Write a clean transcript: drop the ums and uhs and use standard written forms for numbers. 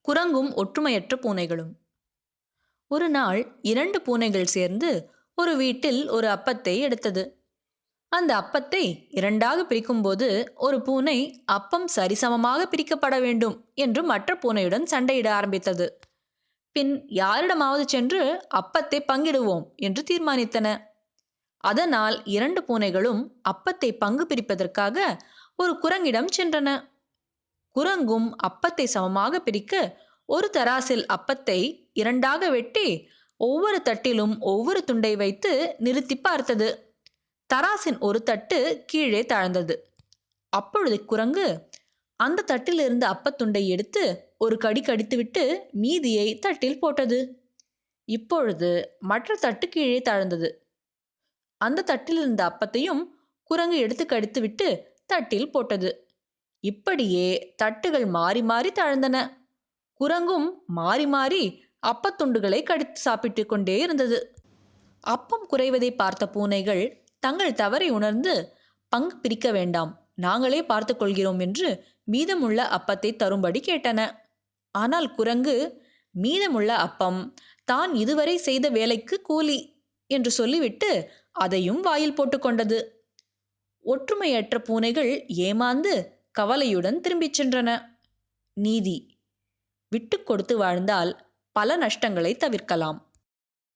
குரங்கும் ஒற்றுமையற்ற பூனைகளும். ஒரு நாள் இரண்டு பூனைகள் சேர்ந்து ஒரு வீட்டில் ஒரு அப்பத்தை எடுத்தது. அந்த அப்பத்தை இரண்டாக பிரிக்கும்போது ஒரு பூனை அப்பம் சரிசமமாக பிரிக்கப்பட வேண்டும் என்று மற்ற பூனையுடன் சண்டையிட ஆரம்பித்தது. பின் யாரிடமாவது சென்று அப்பத்தை பங்கிடுவோம் என்று தீர்மானித்தன. அதனால் இரண்டு பூனைகளும் அப்பத்தை பங்கு பிரிப்பதற்காக ஒரு குரங்கிடம் சென்றன. குரங்கும் அப்பத்தை சமமாக பிரிக்க ஒரு தராசில் அப்பத்தை இரண்டாக வெட்டி ஒவ்வொரு தட்டிலும் ஒவ்வொரு துண்டை வைத்து நிறுத்தி பார்த்தது. தராசின் ஒரு தட்டு கீழே தாழ்ந்தது. அப்பொழுது குரங்கு அந்த தட்டிலிருந்து அப்பத்துண்டை எடுத்து ஒரு கடி கடித்துவிட்டு மீதியை தட்டில் போட்டது. இப்பொழுது மற்ற தட்டு கீழே தாழ்ந்தது. அந்த தட்டில் இருந்த அப்பத்தையும் குரங்கு எடுத்து கடித்துவிட்டு தட்டில் போட்டது. இப்படியே தட்டுகள் மாறி மாறி தாழ்ந்தன. குரங்கும் மாறி மாறி அப்பத்துண்டுகளை கடித்து சாப்பிட்டு கொண்டே இருந்தது. அப்பம் குறைவதை பார்த்த பூனைகள் தங்கள் தவறை உணர்ந்து பங்கு பிரிக்க வேண்டாம், நாங்களே பார்த்து கொள்கிறோம் என்று மீதமுள்ள அப்பத்தை தரும்படி கேட்டன. ஆனால் குரங்கு மீதமுள்ள அப்பம் தான் இதுவரை செய்த வேலைக்கு கூலி என்று சொல்லிவிட்டு அதையும் வாயில் போட்டுக்கொண்டது. ஒற்றுமையற்ற பூனைகள் ஏமாந்து கவலையுடன் திரும்பிச் சென்றன. நீதி: விட்டு கொடுத்து வாழ்ந்தால் பல நஷ்டங்களை தவிர்க்கலாம்.